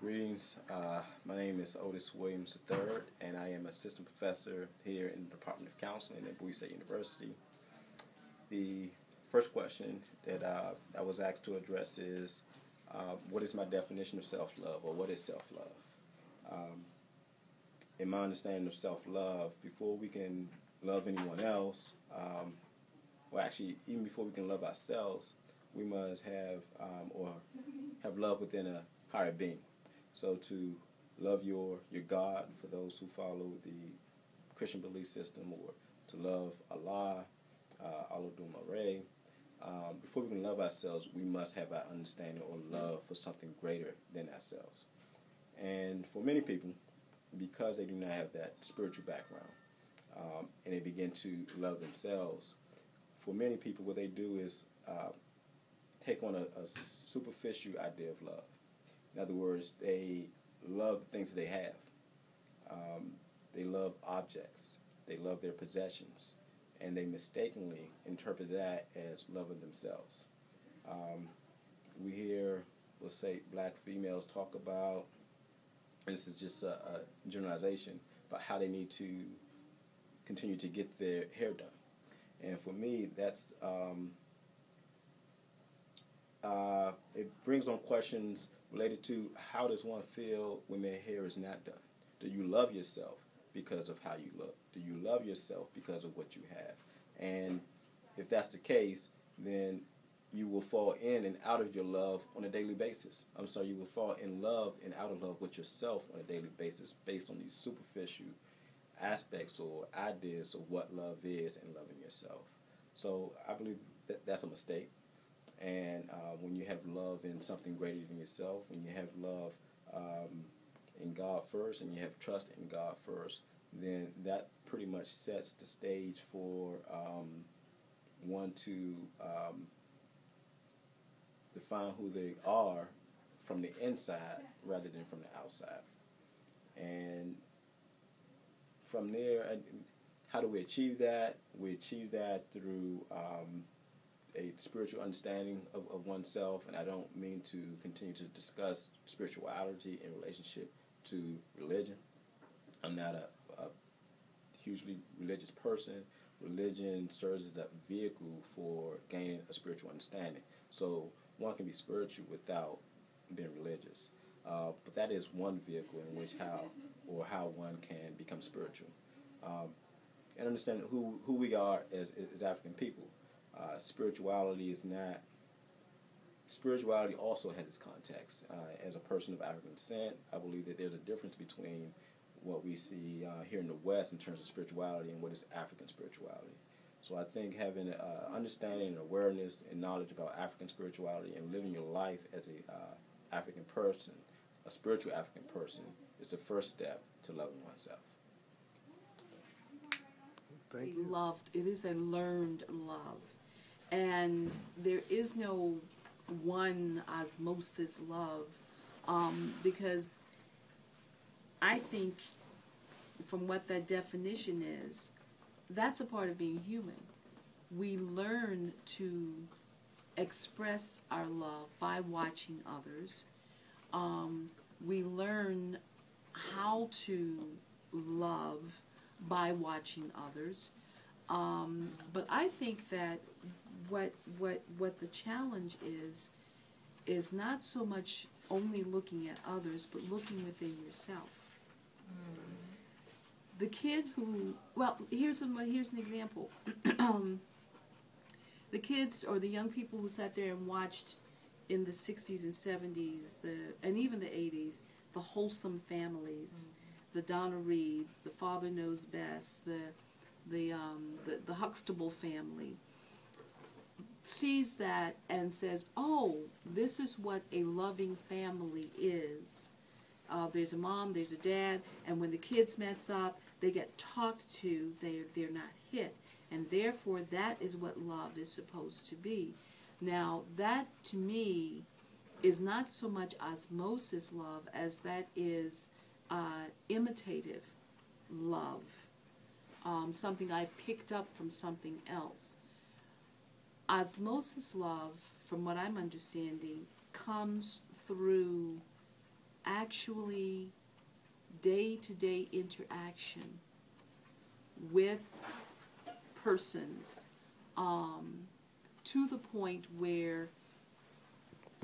Greetings. My name is Otis Williams III, and I am assistant professor here in the Department of Counseling at Bowie State University. The first question that I was asked to address is, what is my definition of self-love, or what is self-love? In my understanding of self-love, before we can love anyone else, well, actually, even before we can love ourselves, we must have or have love within a higher being. So to love your God, for those who follow the Christian belief system, or to love Allah, Alodum before we can love ourselves, we must have our understanding or love for something greater than ourselves. And for many people, because they do not have that spiritual background, and they begin to love themselves, for many people what they do is take on a superficial idea of love. In other words, they love the things that they have. They love objects. They love their possessions. And they mistakenly interpret that as loving themselves. We hear, let's say, black females talk about, this is just a generalization, about how they need to continue to get their hair done. And for me, that's it brings on questions related to how does one feel when their hair is not done. Do you love yourself because of how you look? Do you love yourself because of what you have? And if that's the case, then you will fall in and out of your love on a daily basis. You will fall in love and out of love with yourself on a daily basis based on these superficial aspects or ideas of what love is and loving yourself. So I believe that that's a mistake. And when you have love in something greater than yourself, when you have love in God first, and you have trust in God first, then that pretty much sets the stage for one to define who they are from the inside rather than from the outside. And from there, how do we achieve that? We achieve that through a spiritual understanding of oneself, and I don't mean to continue to discuss spirituality in relationship to religion. I'm not a hugely religious person. Religion serves as a vehicle for gaining a spiritual understanding. So one can be spiritual without being religious. But that is one vehicle in which how one can become spiritual. And understand who we are as African people. Spirituality also has its context. As a person of African descent, I believe that there's a difference between what we see here in the West in terms of spirituality and what is African spirituality. So I think having understanding and awareness and knowledge about African spirituality and living your life as a African person, a spiritual African person, is the first step to loving oneself. Thank you. Loved. It is a learned love. And there is no one osmosis love, because I think from what that definition is, that's a part of being human. We learn to express our love by watching others. We learn how to love by watching others. But I think that what the challenge is not so much only looking at others, but looking within yourself. The kid who, well, here's an example. The kids or the young people who sat there and watched in the 60s and 70s, and even the 80s, the wholesome families, the Donna Reeds, the Father Knows Best, the Huxtable family, sees that and says, oh, this is what a loving family is. There's a mom, there's a dad, and when the kids mess up, they get talked to, they're not hit. And therefore, that is what love is supposed to be. Now, that to me is not so much osmosis love as that is imitative love, something I picked up from something else. Osmosis love, from what I'm understanding, comes through actually day-to-day interaction with persons, to the point where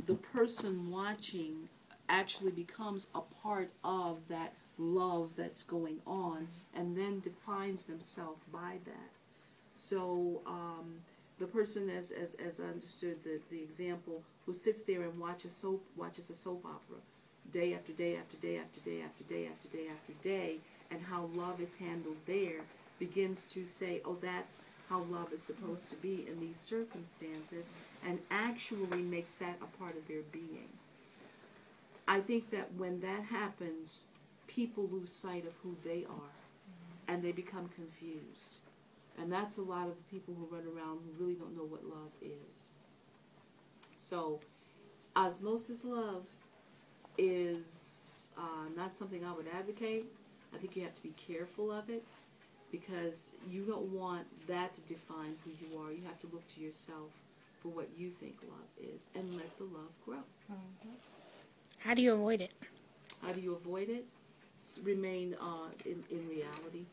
the person watching actually becomes a part of that love that's going on, and then defines themselves by that. So the person, as I understood the example, who sits there and watches a soap opera day after day after day after day after day after day after day, and how love is handled there, begins to say, oh, that's how love is supposed to be in these circumstances, and actually makes that a part of their being. I think that when that happens, people lose sight of who they are, and they become confused. And that's a lot of the people who run around who really don't know what love is. So, osmosis love is not something I would advocate. I think you have to be careful of it, because you don't want that to define who you are. You have to look to yourself for what you think love is, and let the love grow. How do you avoid it? How do you avoid it? Remain in reality.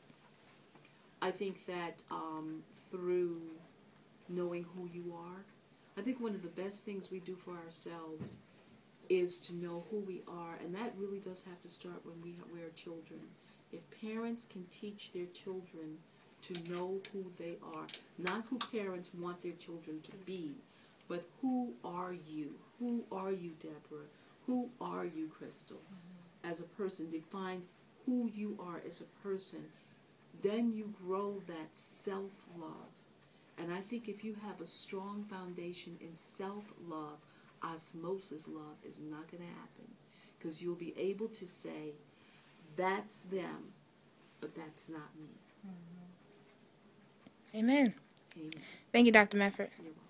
I think that through knowing who you are, I think one of the best things we do for ourselves is to know who we are, and that really does have to start when we're children. If parents can teach their children to know who they are, not who parents want their children to be, but who are you? Who are you, Deborah? Who are you, Crystal? As a person, define who you are as a person. Then you grow that self-love. And I think if you have a strong foundation in self-love, osmosis love is not going to happen. Because you'll be able to say, that's them, but that's not me. Amen. Amen. Thank you, Dr. Mefford. You're welcome.